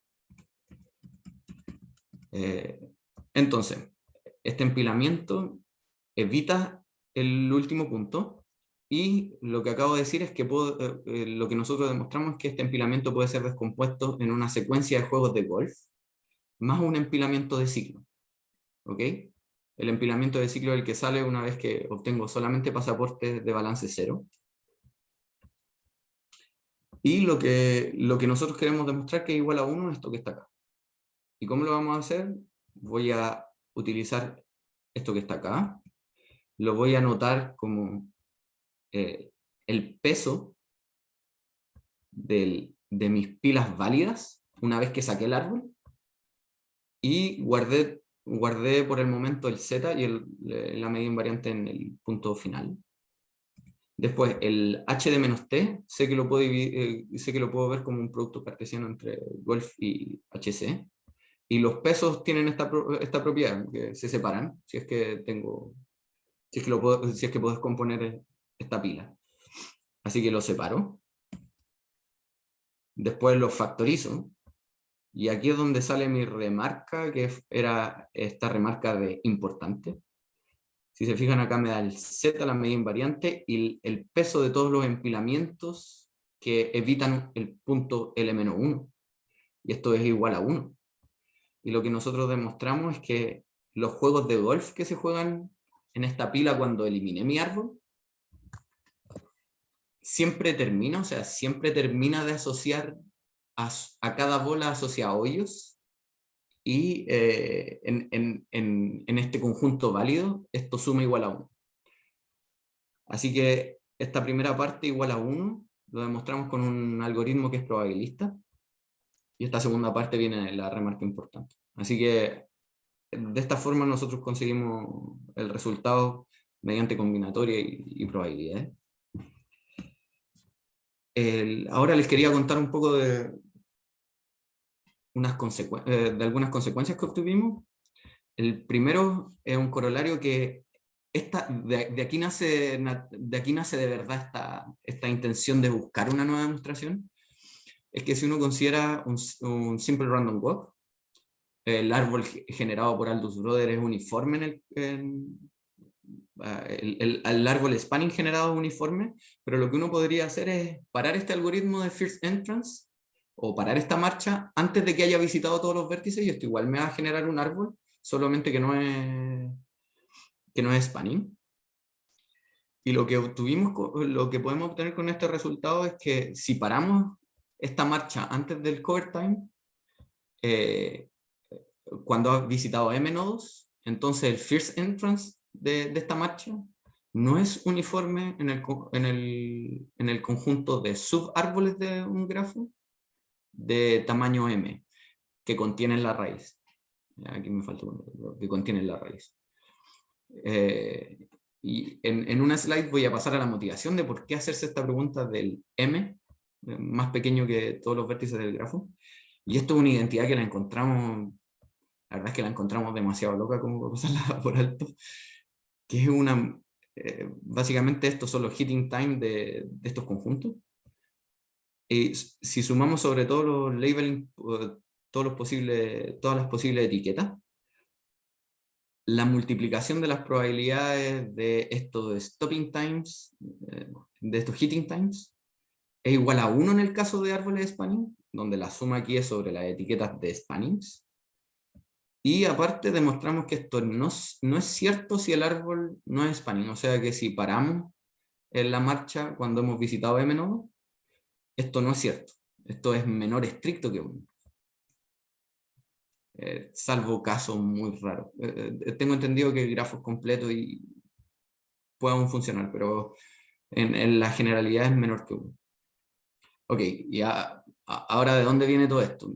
Entonces, este empilamiento evita el último punto, y lo que acabo de decir es que lo que nosotros demostramos es que este empilamiento puede ser descompuesto en una secuencia de juegos de golf, más un empilamiento de ciclo. ¿Ok? El empilamiento de ciclo es el que sale una vez que obtengo solamente pasaportes de balance 0. Y lo que nosotros queremos demostrar que es igual a 1 es esto que está acá. ¿Y cómo lo vamos a hacer? Voy a utilizar esto que está acá. Lo voy a anotar como el peso de mis pilas válidas una vez que saqué el árbol. Y guardé por el momento el z y la medida invariante en el punto final. Después, el h de menos t, sé que lo puedo ver como un producto cartesiano entre Golf y HC. Y los pesos tienen esta propiedad, que se separan, si es que puedo descomponer esta pila. Así que los separo. Después los factorizo. Y aquí es donde sale mi remarca, que era esta remarca de importante. Si se fijan acá me da el Z, la medida invariante, y el peso de todos los empilamientos que evitan el punto L-1. Y esto es igual a 1. Y lo que nosotros demostramos es que los juegos de golf que se juegan en esta pila cuando eliminé mi árbol, siempre termina de asociar a cada bola asocia hoyos, y en este conjunto válido, esto suma igual a 1. Así que esta primera parte igual a 1, lo demostramos con un algoritmo que es probabilista, y esta segunda parte viene la remarca importante. Así que de esta forma nosotros conseguimos el resultado mediante combinatoria y probabilidades. Ahora les quería contar un poco de algunas consecuencias que obtuvimos. El primero es un corolario que de aquí nace de verdad esta intención de buscar una nueva demostración. Es que si uno considera un simple random walk, el árbol generado por Aldous Brothers es uniforme el árbol spanning generado es uniforme, pero lo que uno podría hacer es parar este algoritmo de first entrance, o parar esta marcha antes de que haya visitado todos los vértices, y esto igual me va a generar un árbol, solamente que no es spanning. Y lo que podemos obtener con este resultado es que si paramos esta marcha antes del cover time, cuando has visitado m nodos, entonces el first entrance de esta marcha no es uniforme en el conjunto de subárboles de un grafo de tamaño m, que contienen la raíz. Aquí me falta uno, que contienen la raíz. Y en una slide voy a pasar a la motivación de por qué hacerse esta pregunta del m, más pequeño que todos los vértices del grafo. Y esto es una identidad que la encontramos, la verdad es que la encontramos demasiado loca como para pasarla por alto, que es básicamente estos son los hitting time de estos conjuntos. Y si sumamos sobre todo los labeling, todas las posibles etiquetas, la multiplicación de las probabilidades de estos stopping times, de estos hitting times, es igual a 1 en el caso de árboles de spanning, donde la suma aquí es sobre las etiquetas de spannings. Y aparte demostramos que esto no es cierto si el árbol no es spanning, o sea que si paramos en la marcha cuando hemos visitado m nodo, esto no es cierto, esto es menor estricto que 1. Salvo casos muy raros. Tengo entendido que grafos completos puedan funcionar, pero en la generalidad es menor que 1. Ok, ya, ahora ¿de dónde viene todo esto?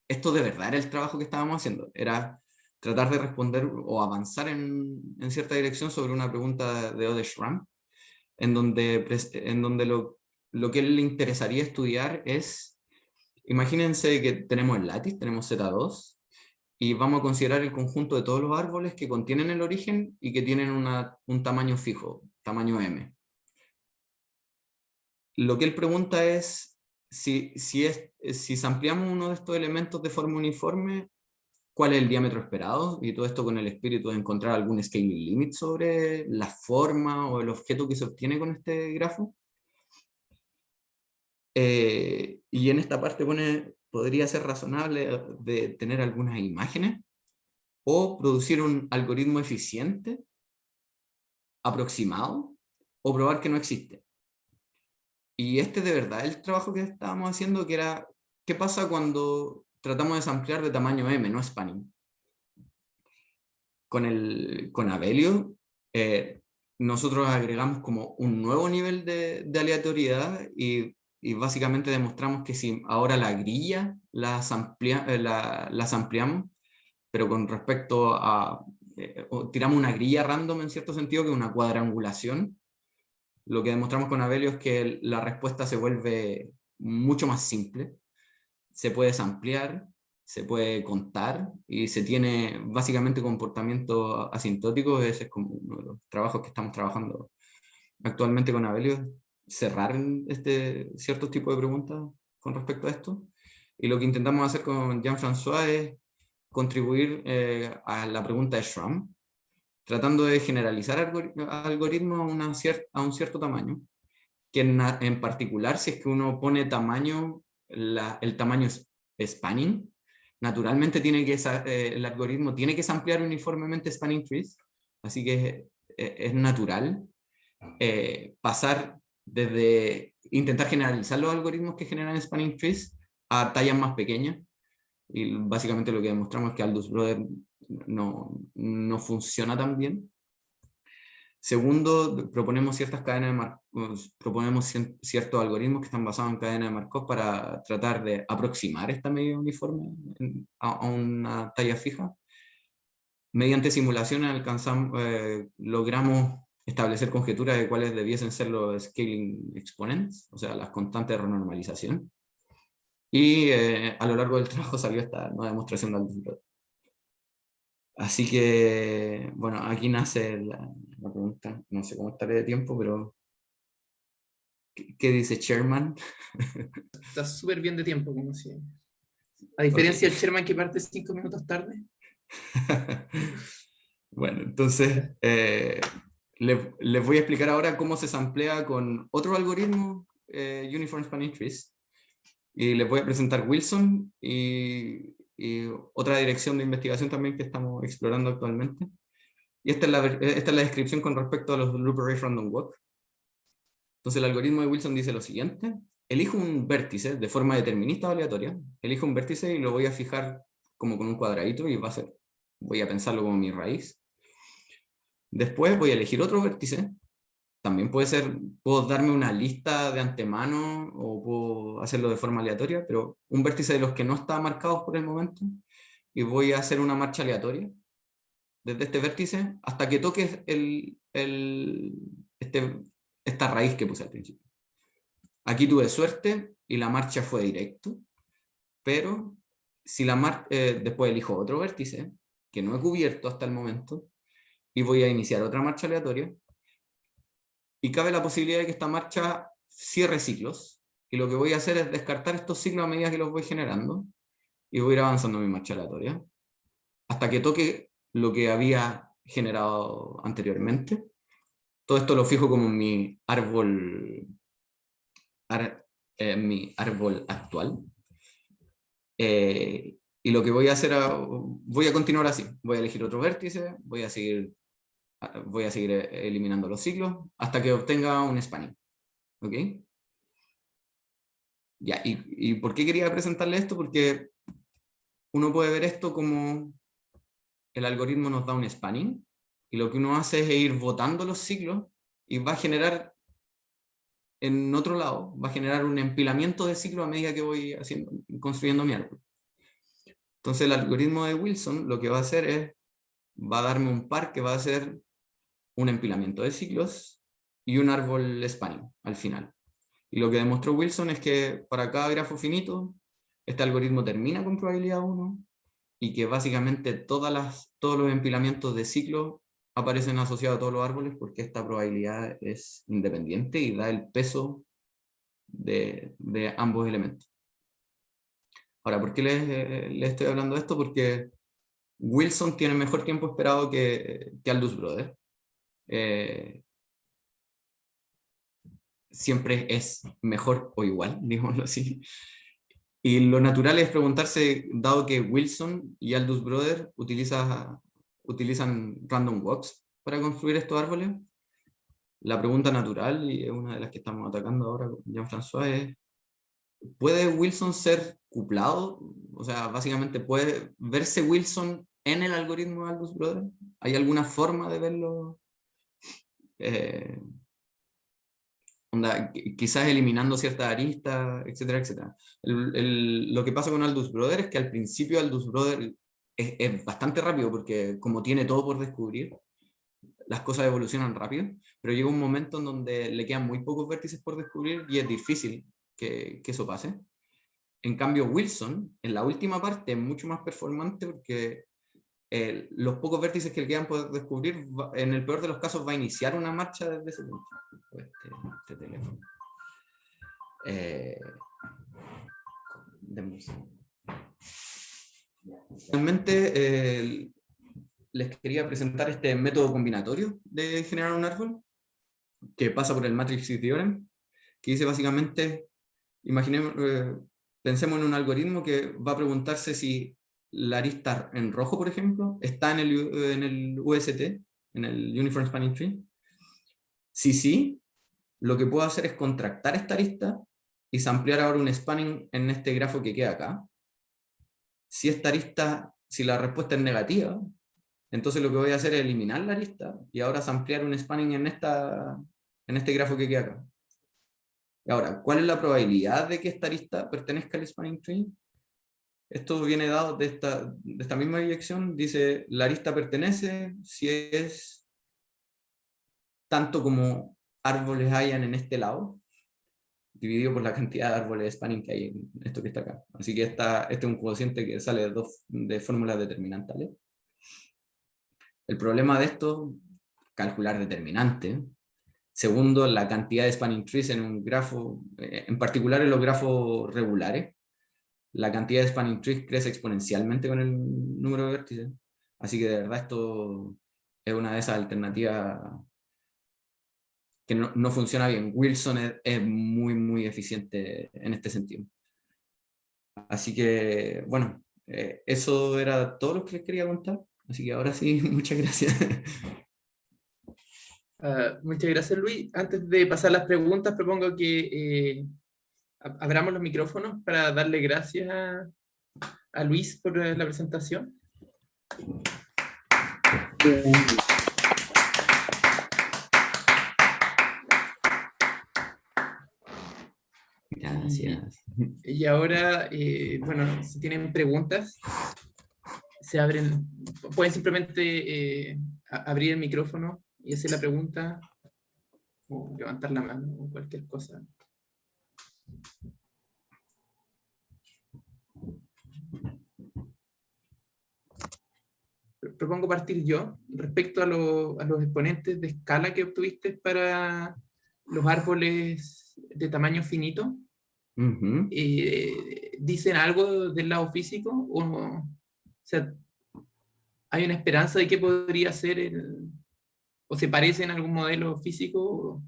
Esto de verdad era el trabajo que estábamos haciendo, era tratar de responder o avanzar en cierta dirección sobre una pregunta de Ode Schramm, en donde lo que a él le interesaría estudiar es, imagínense que tenemos el látiz, tenemos Z2, y vamos a considerar el conjunto de todos los árboles que contienen el origen y que tienen un tamaño fijo, tamaño m. Lo que él pregunta es, si ampliamos uno de estos elementos de forma uniforme, ¿cuál es el diámetro esperado? Y todo esto con el espíritu de encontrar algún scaling limit sobre la forma o el objeto que se obtiene con este grafo. Y en esta parte podría ser razonable de tener algunas imágenes o producir un algoritmo eficiente, aproximado, o probar que no existe. Y de verdad el trabajo que estábamos haciendo, que era, ¿qué pasa cuando tratamos de samplear de tamaño m, no spanning? Con Abelio, nosotros agregamos como un nuevo nivel de aleatoriedad y básicamente demostramos que si ahora la grilla las ampliamos, pero con respecto a, tiramos una grilla random en cierto sentido, que es una cuadrangulación, lo que demostramos con Abelio es que la respuesta se vuelve mucho más simple, se puede samplear, se puede contar y se tiene básicamente comportamiento asintótico. Ese es como uno de los trabajos que estamos trabajando actualmente con Abelio, cerrar ciertos tipos de preguntas con respecto a esto. Y lo que intentamos hacer con Jean-François es contribuir a la pregunta de Schramm, tratando de generalizar algoritmos a un cierto tamaño, que en particular si es que uno pone tamaño, el tamaño spanning, naturalmente el algoritmo tiene que samplear uniformemente spanning trees, así que es natural pasar desde intentar generalizar los algoritmos que generan spanning trees a tallas más pequeñas, y básicamente lo que demostramos es que Aldous Brothers no funciona tan bien. Segundo, proponemos ciertas cadenas de proponemos ciertos algoritmos que están basados en cadenas de Markov para tratar de aproximar esta medida uniforme a una talla fija. Mediante simulaciones logramos establecer conjeturas de cuáles debiesen ser los scaling exponents, o sea, las constantes de renormalización. Y a lo largo del trabajo salió esta nueva demostración de Aldous Brothers. Así que, bueno, aquí nace la pregunta. No sé cómo estaré de tiempo, pero ¿qué dice Sherman? Está súper bien de tiempo, como si. A diferencia del Sherman que parte 5 minutos tarde. Bueno, entonces les voy a explicar ahora cómo se samplea con otro algoritmo, Uniform Spanning Trees. Y les voy a presentar Wilson y otra dirección de investigación también que estamos explorando actualmente. Y esta es la descripción con respecto a los Loop Array Random Walk. Entonces el algoritmo de Wilson dice lo siguiente: elijo un vértice de forma determinista o aleatoria, elijo un vértice y lo voy a fijar como con un cuadradito y voy a pensarlo como mi raíz. Después voy a elegir otro vértice, también puedo darme una lista de antemano o puedo hacerlo de forma aleatoria, pero un vértice de los que no está marcados por el momento, y voy a hacer una marcha aleatoria desde este vértice hasta que toque esta raíz que puse al principio. Aquí tuve suerte y la marcha fue directo, pero si después elijo otro vértice que no he cubierto hasta el momento y voy a iniciar otra marcha aleatoria, y cabe la posibilidad de que esta marcha cierre ciclos, y lo que voy a hacer es descartar estos ciclos a medida que los voy generando, y voy a ir avanzando en mi marcha aleatoria, hasta que toque lo que había generado anteriormente. Todo esto lo fijo como en mi árbol actual. Y lo que voy a hacer, voy a continuar así, voy a elegir otro vértice, voy a seguir eliminando los ciclos hasta que obtenga un spanning. ¿Ok? Ya, ¿y por qué quería presentarle esto? Porque uno puede ver esto como el algoritmo nos da un spanning, y lo que uno hace es ir botando los ciclos y va a generar en otro lado, va a generar un empilamiento de ciclos a medida que voy construyendo mi árbol. Entonces el algoritmo de Wilson lo que va a hacer es, va a darme un par que va a ser un empilamiento de ciclos y un árbol spanning al final. Y lo que demostró Wilson es que para cada grafo finito, este algoritmo termina con probabilidad 1, y que básicamente todos los empilamientos de ciclos aparecen asociados a todos los árboles, porque esta probabilidad es independiente y da el peso de ambos elementos. Ahora, ¿por qué les estoy hablando de esto? Porque Wilson tiene mejor tiempo esperado que Aldous Brothers. Siempre es mejor o igual, digámoslo así. Y lo natural es preguntarse, dado que Wilson y Aldous Brothers utilizan random walks para construir estos árboles, la pregunta natural, y es una de las que estamos atacando ahora con Jean-François, es: ¿puede Wilson ser cuplado? O sea, básicamente, ¿puede verse Wilson en el algoritmo de Aldous Brothers? ¿Hay alguna forma de verlo? Quizás eliminando ciertas aristas, etcétera, etcétera. Lo que pasa con Aldous Brothers es que al principio Aldous Brothers es bastante rápido, porque como tiene todo por descubrir, las cosas evolucionan rápido, pero llega un momento en donde le quedan muy pocos vértices por descubrir y es difícil que eso pase. En cambio, Wilson, en la última parte, es mucho más performante porque los pocos vértices que le quedan por descubrir, en el peor de los casos, va a iniciar una marcha desde ese punto. Este teléfono. Finalmente, les quería presentar este método combinatorio de generar un árbol, que pasa por el Matrix Theorem, que dice básicamente, imaginemos, pensemos en un algoritmo que va a preguntarse si la arista en rojo, por ejemplo, está en el UST, en el Uniform Spanning Tree. Si sí, lo que puedo hacer es contractar esta arista y samplear ahora un spanning en este grafo que queda acá. Si esta arista, si la respuesta es negativa, entonces lo que voy a hacer es eliminar la arista y ahora samplear un spanning en este grafo que queda acá. Ahora, ¿cuál es la probabilidad de que esta arista pertenezca al spanning tree? Esto viene dado de esta misma dirección. Dice, la arista pertenece si es tanto como árboles hayan en este lado, dividido por la cantidad de árboles de spanning que hay en esto que está acá. Así que este es un cociente que sale de fórmulas determinantales. El problema de esto, calcular determinante. Segundo, la cantidad de spanning trees en un grafo, en particular en los grafos regulares. La cantidad de spanning trees crece exponencialmente con el número de vértices. Así que de verdad esto es una de esas alternativas que no funciona bien. Wilson es muy, muy eficiente en este sentido. Así que, bueno, eso era todo lo que les quería contar. Así que ahora sí, muchas gracias. Muchas gracias, Luis. Antes de pasar las preguntas, propongo que abramos los micrófonos para darle gracias a Luis por la presentación. Gracias. Y ahora, bueno, si tienen preguntas, se abren, pueden simplemente abrir el micrófono y hacer la pregunta, o levantar la mano, o cualquier cosa. Propongo partir yo, respecto a los exponentes de escala que obtuviste para los árboles de tamaño finito. ¿Dicen algo del lado físico? O sea, ¿hay una esperanza de qué podría ser o se parece en algún modelo físico?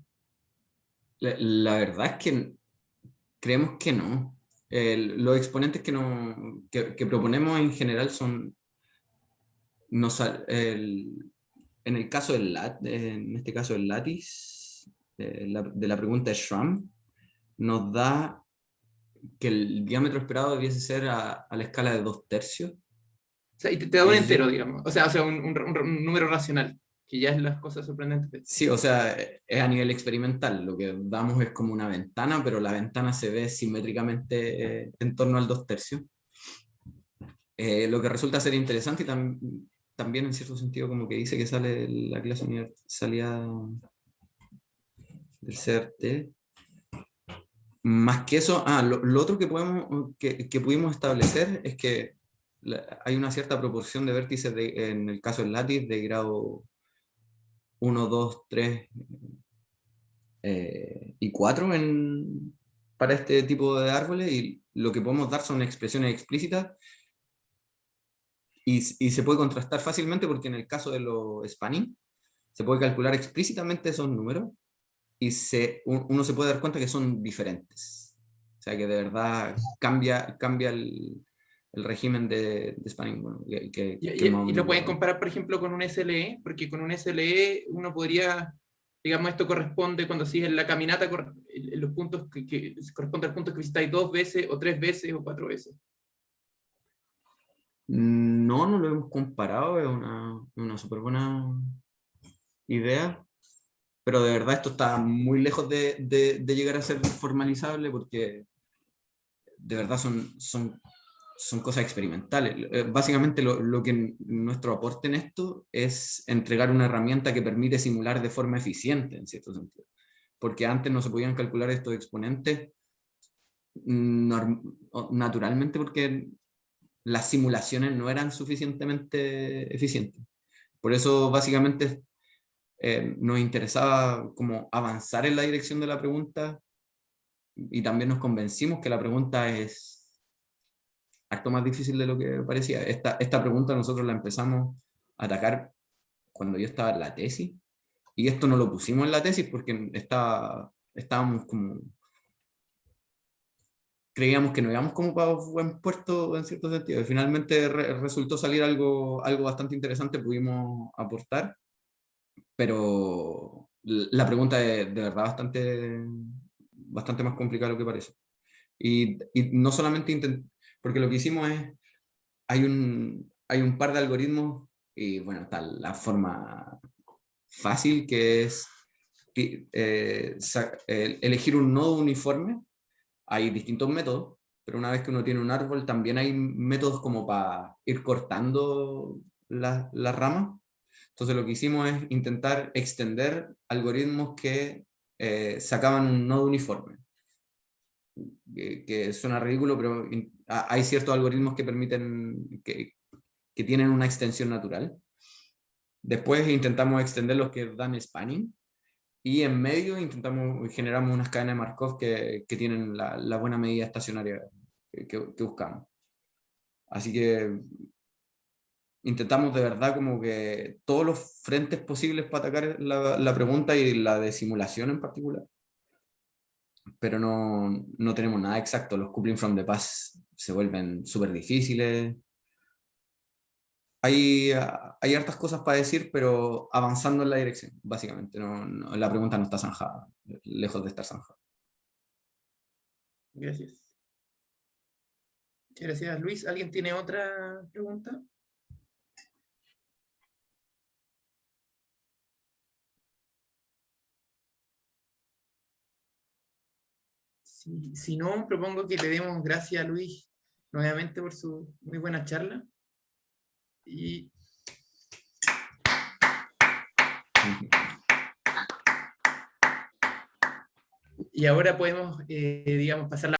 La verdad es que creemos que no. Los exponentes que proponemos en general son... en el caso en este caso el lattice, de la pregunta de Schramm, nos da que el diámetro esperado debiese ser a la escala de 2/3. O sea, y te da un entero, digamos. O sea, un número racional, que ya es las cosas sorprendentes. Sí, o sea, es a nivel experimental. Lo que damos es como una ventana, pero la ventana se ve simétricamente en torno al 2/3. Lo que resulta ser interesante y también en cierto sentido como que dice que sale la clase universalidad del CRT. Más que eso, lo otro que pudimos establecer es que hay una cierta proporción de vértices en el caso del lattice de grado 1, 2, 3 y 4 para este tipo de árboles, y lo que podemos dar son expresiones explícitas y se puede contrastar fácilmente porque en el caso de los spanning se puede calcular explícitamente esos números y uno se puede dar cuenta que son diferentes. O sea que de verdad cambia el régimen de spanning. Bueno, y lo pueden comparar, por ejemplo, con un SLE, porque con un SLE uno podría, digamos, esto corresponde cuando sigues la caminata, en los puntos que corresponde al punto que visitáis 2 veces, o 3 veces, o 4 veces. No lo hemos comparado, es una súper buena idea. Pero de verdad esto está muy lejos de llegar a ser formalizable porque de verdad son son cosas experimentales. Básicamente lo que nuestro aporte en esto es entregar una herramienta que permite simular de forma eficiente, en cierto sentido. Porque antes no se podían calcular estos exponentes naturalmente porque las simulaciones no eran suficientemente eficientes. Por eso básicamente nos interesaba como avanzar en la dirección de la pregunta y también nos convencimos que la pregunta es harto más difícil de lo que parecía. Esta pregunta nosotros la empezamos a atacar cuando yo estaba en la tesis, y esto no lo pusimos en la tesis porque estábamos como... Creíamos que no íbamos como para buen puerto en cierto sentido. Y finalmente resultó salir algo bastante interesante, pudimos aportar, pero la pregunta es de verdad bastante más complicada de lo que parece. Y no solamente porque lo que hicimos es, hay un par de algoritmos, y bueno, está la forma fácil que es elegir un nodo uniforme. Hay distintos métodos, pero una vez que uno tiene un árbol, también hay métodos como para ir cortando las ramas. Entonces lo que hicimos es intentar extender algoritmos que sacaban un nodo uniforme. Que suena ridículo, pero hay ciertos algoritmos que permiten, que tienen una extensión natural. Después intentamos extender los que dan spanning, y en medio generamos unas cadenas de Markov que tienen la buena medida estacionaria que buscamos. Así que intentamos de verdad como que todos los frentes posibles para atacar la pregunta y la de simulación en particular. Pero no tenemos nada exacto. Los coupling from the past se vuelven súper difíciles. Hay hartas cosas para decir, pero avanzando en la dirección, básicamente. La pregunta no está zanjada, lejos de estar zanjada. Gracias. Muchas gracias, Luis. ¿Alguien tiene otra pregunta? Si no, propongo que le demos gracias a Luis nuevamente por su muy buena charla. Y ahora podemos, digamos, pasar la